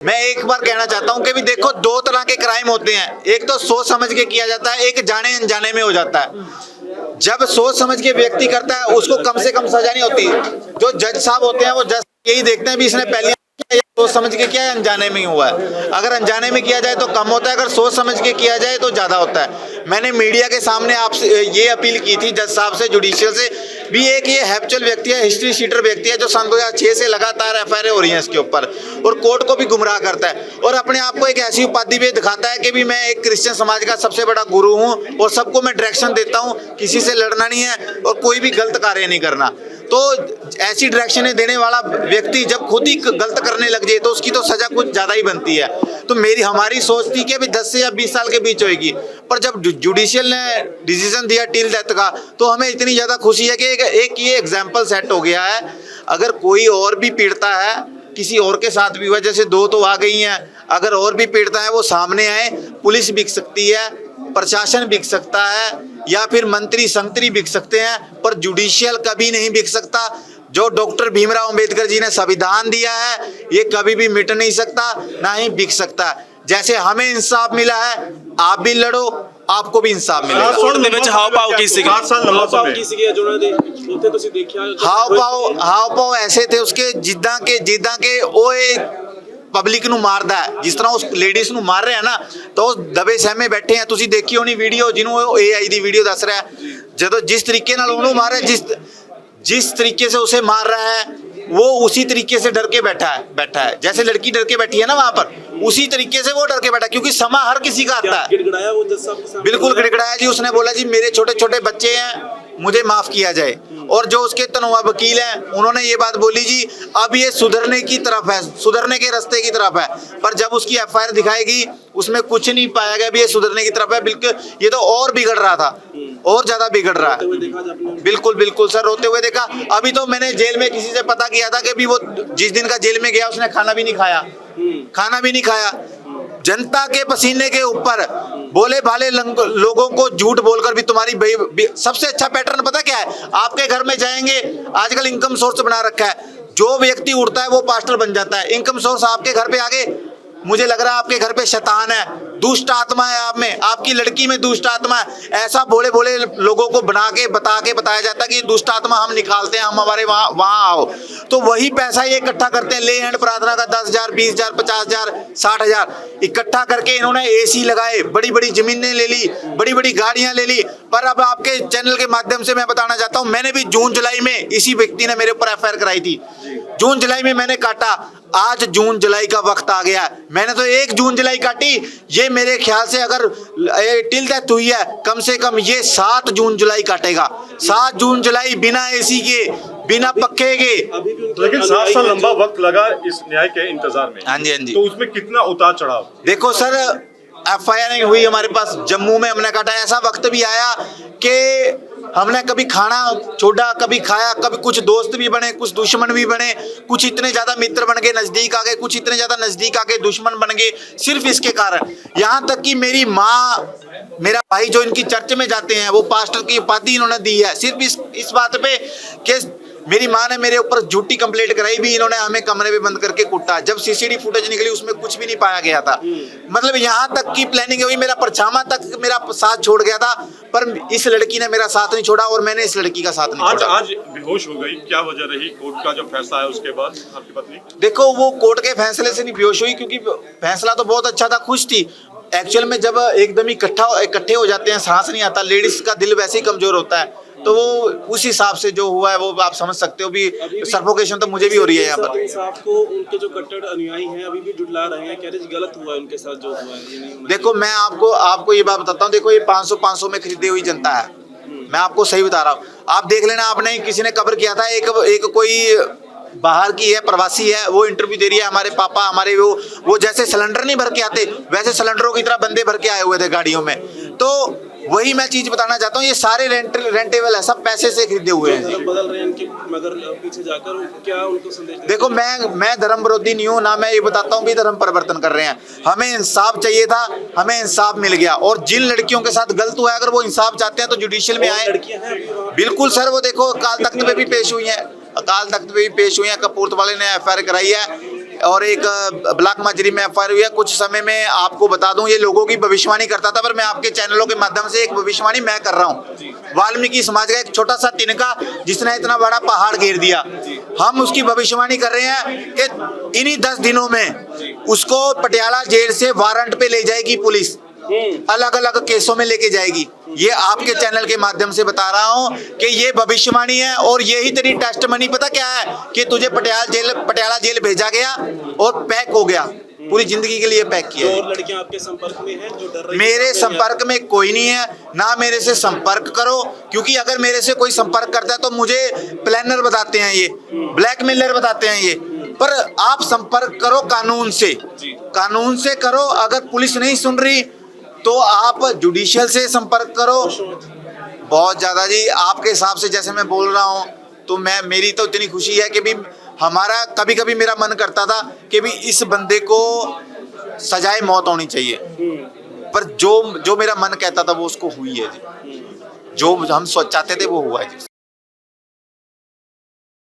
मैं एक बार कहना चाहता हूँ कि भी देखो, दो तरह के क्राइम होते हैं। एक तो सोच समझ के किया जाता है, एक जाने अनजाने में हो जाता है। जब सोच समझ के व्यक्ति करता है उसको कम से कम सजा नहीं होती। जो जज साहब होते हैं वो जज यही देखते हैं भी इसने पहले सोच समझ के किया है, अनजाने में ही हुआ है। अगर अनजाने में किया जाए तो कम होता है, अगर सोच समझ के किया जाए तो ज्यादा होता है। मैंने मीडिया के सामने आपसे ये अपील की थी, जज साहब से, जुडिशियल से भी, एक ये हैप्चुअल व्यक्ति है, हिस्ट्री शीटर व्यक्ति है, जो सन 2006 से लगातार एफआईआर हो रही है इसके ऊपर, और कोर्ट को भी गुमराह करता है और अपने आप को एक ऐसी उपाधि भी दिखाता है कि भी मैं एक क्रिश्चियन समाज का सबसे बड़ा गुरु हूँ और सबको मैं डायरेक्शन देता हूँ, किसी से लड़ना नहीं है और कोई भी गलत कार्य नहीं करना। तो ऐसी डायरेक्शन देने वाला व्यक्ति जब खुद ही गलत करने लग जाए तो उसकी तो सजा कुछ ज्यादा ही बनती है। तो हमारी सोच थी कि 10 से या 20 साल के बीच होगी, पर जब जुडिशियल ने डिसीजन दिया टिल डेथ का, तो हमें इतनी ज्यादा खुशी है कि एक ये एग्जाम्पल सेट हो गया है। अगर कोई और भी पीड़ता है, किसी और के साथ भी हुआ, जैसे 2 तो आ गई हैं, अगर और भी पीड़ता है वो सामने आए, पुलिस बिक सकती है, प्रशासन बिक सकता है, या फिर मंत्री संतरी बिक सकते हैं, पर जुडिशियल कभी नहीं बिक सकता। जो डॉक्टर भीमराव अंबेडकर जी ने संविधान दिया है ये कभी भी मिट नहीं सकता, ना ही बिक सकता। जैसे हमें इंसाफ मिला है, आप भी लड़ो, आपको भी इंसाफ मिलेगा। हाव पाव ऐसे थे उसके, जिद्दां के ओए पब्लिक ਨੂੰ ਮਾਰਦਾ ਹੈ, ਜਿਸ ਤਰ੍ਹਾਂ ਉਸ ਲੇਡੀਜ਼ ਨੂੰ ਮਾਰ ਰਿਹਾ ਨਾ, ਤਾਂ ਉਹ ਦਬੇ ਸਹਿਮੇ ਬੈਠੇ ਆ। ਤੁਸੀਂ ਦੇਖੀ ਹੋਣੀ ਵੀਡੀਓ, ਜਿਹਨੂੰ ਉਹ AI ਦੀ ਵੀਡੀਓ ਦੱਸ ਰਿਹਾ, ਜਦੋਂ जिस तरीके ਨਾਲ ਉਹਨੂੰ ਮਾਰਿਆ, जिस तरीके से उसे मार रहा है, वो उसी तरीके से डर के बैठा है। जैसे लड़की डर के बैठी है ना वहां पर, उसी तरीके से वो डर के बैठा है, क्योंकि समा हर किसी का आता है। गिड़गिड़ाया वो जज साहब के सामने? बिल्कुल गिड़गिड़ाया जी। उसने बोला जी मेरे छोटे छोटे बच्चे हैं, मुझे माफ किया जाए। और जो उसके तनवा वकील हैं उन्होंने ये बात बोली जी, अब ये सुधरने की तरफ है, सुधरने के रास्ते की तरफ है। पर जब उसकी एफआईआर दिखाएगी उसमें कुछ नहीं पाया गया भी ये सुधरने की तरफ है, बिल्कुल ये तो और बिगड़ रहा था, और ज्यादा बिगड़ रहा है। बिल्कुल सर, रोते हुए देखा। अभी तो मैंने जेल में किसी से पता किया था कि भी वो जिस दिन का जेल में गया उसने खाना भी नहीं खाया। जनता के पसीने के ऊपर बोले भाले लोगों को झूठ बोलकर भी तुम्हारी सबसे अच्छा पैटर्न पता क्या है? आपके घर में जाएंगे, आजकल इनकम सोर्स बना रखा है, जो व्यक्ति उड़ता है वो पास्टर बन जाता है। इनकम सोर्स आपके घर पे आगे, मुझे लग रहा है आपके घर पे शैतान है, दुष्ट आत्मा है आप में, आपकी लड़की में दुष्ट आत्मा है। ऐसा भोले भोले लोगों को बताया जाता है कि दुष्ट आत्मा हम निकालते हैं, हम हमारे वहां आओ। तो वही पैसा ये इकट्ठा करते हैं, ले हैंड प्रार्थना का 10,000, 20,000, 50,000, 60,000 इकट्ठा करके इन्होंने AC लगाए, बड़ी बड़ी जमीनें ले ली, बड़ी बड़ी गाड़ियां ले ली। पर अब आपके चैनल के माध्यम से मैं बताना चाहता हूं, मैंने भी जून जुलाई में इसी व्यक्ति ने मेरे ऊपर एफआईआर कराई थी। जून जुलाई में मैंने काटा, आज जून जुलाई का वक्त आ गया। मैंने तो 1 जून जुलाई काटी, ये मेरे ख्याल से अगर टिल डेथ हुई है, कम से कम ये 7 जून जुलाई काटेगा। 7 जून जुलाई बिना AC के, बिना पक्के के। लेकिन 7 साल लंबा वक्त लगा इस न्याय के इंतजार में। हाँ जी। तो उसमें कितना उतार चढ़ाव? देखो सर, एफआईआर नहीं हुई हमारे पास, जम्मू में हमने काटा। ऐसा वक्त भी आया कि हमने कभी खाना छोड़ा, कभी खाया, कभी कुछ दोस्त भी बने, कुछ दुश्मन भी बने, कुछ इतने ज्यादा मित्र बन गए, नजदीक आ गए, कुछ इतने ज्यादा नजदीक आ गए, दुश्मन बन गए, सिर्फ इसके कारण। यहाँ तक कि मेरी माँ, मेरा भाई जो इनकी चर्च में जाते हैं, वो पास्टर की उपाधि इन्होंने दी है सिर्फ इस बात पे कि मेरी माँ ने मेरे ऊपर झूठी कंप्लेंट कराई भी, इन्होंने हमें कमरे में बंद करके कूटा। जब CCTV फुटेज निकली उसमें कुछ भी नहीं पाया गया था। मतलब यहाँ तक की प्लानिंग हुई, मेरा परछामा तक मेरा साथ छोड़ गया था, पर इस लड़की ने मेरा साथ नहीं छोड़ा और मैंने इस लड़की का साथ नहीं छोड़ा। आज बेहोश हो गई, क्या वजह रही? कोर्ट का जो फैसला है उसके बाद आपकी पत्नी? देखो, वो कोर्ट के फैसले से नहीं बेहोश हुई, क्योंकि फैसला तो बहुत अच्छा था, खुश थी। एक्चुअल में जब एकदम इकट्ठे हो जाते हैं, सांस नहीं आता, लेडीज का दिल वैसे ही कमजोर होता है, तो वो उस हिसाब से जो हुआ है वो आप समझ सकते हो। भी सफोकेशन तो मुझे भी हो रही है यहाँ पर। साहब को उनके जो कट्टर अनुयायी हैं अभी भी जुटला रहे हैं, कह रहे गलत हुआ है उनके साथ जो हुआ है। देखो, मैं आपको ये बात बताता हूँ। देखो, ये 500 में खरीदी हुई जनता है, मैं आपको सही बता रहा हूँ। आप देख लेना, आपने किसी ने कवर किया था, एक कोई बाहर की है, प्रवासी है, वो इंटरव्यू दे रही है, हमारे पापा हमारे वो जैसे सिलेंडर नहीं भर के आते, वैसे सिलेंडरों की तरह बंदे भर के आए हुए थे गाड़ियों में। तो वही मैं चीज बताना चाहता हूँ, ये सारे रेंटेबल है, सब पैसे से खरीदे हुए हैं। बदल रहे हैं इनके, मगर पीछे जाकर क्या उनको संदेश? देखो, मैं धर्म विरोधी नहीं हूँ, ना मैं ये बताता हूँ भी धर्म परिवर्तन कर रहे हैं। हमें इंसाफ चाहिए था, हमें इंसाफ मिल गया। और जिन लड़कियों के साथ गलत हुआ है, अगर वो इंसाफ चाहते हैं तो जुडिशियल में आए। बिल्कुल सर, वो देखो अकाल तख्त पे भी पेश हुई है, कपूरथले ने एफआईआर कराई है। और एक ब्लैक माजरी में एफआईआर हुई है। कुछ समय में आपको बता दूं, ये लोगों की भविष्यवाणी करता था, पर मैं आपके चैनलों के माध्यम से एक भविष्यवाणी मैं कर रहा हूँ। वाल्मीकि समाज का एक छोटा सा तिनका जिसने इतना बड़ा पहाड़ घेर दिया, हम उसकी भविष्यवाणी कर रहे हैं कि इन्हीं 10 दिनों में उसको पटियाला जेल से वारंट पे ले जाएगी पुलिस, अलग अलग केसों में लेके जाएगी। ये आपके चैनल के माध्यम से बता रहा हूं कि ये भविष्यवाणी है और यही तेरी टेस्ट मनी पता क्या है कि तुझे पटियाला जेल भेजा गया और पैक हो गया, पूरी जिंदगी के लिए पैक किया है। और लड़कियां आपके संपर्क में हैं जो डर रही मेरे संपर्क में कोई नहीं है, ना मेरे से संपर्क करो, क्योंकि अगर मेरे से कोई संपर्क करता है तो मुझे प्लानर बताते हैं, ये ब्लैकमेलर बताते हैं ये। पर आप संपर्क करो कानून से, कानून से करो। अगर पुलिस नहीं सुन रही तो आप जुडिशियल से संपर्क करो। बहुत ज़्यादा जी, आपके हिसाब से जैसे मैं बोल रहा हूँ तो मेरी तो इतनी खुशी है कि भी हमारा कभी कभी मेरा मन करता था कि भी इस बंदे को सजाए मौत होनी चाहिए, पर जो मेरा मन कहता था वो उसको हुई है जी। जो हम चाहते थे वो हुआ है जी।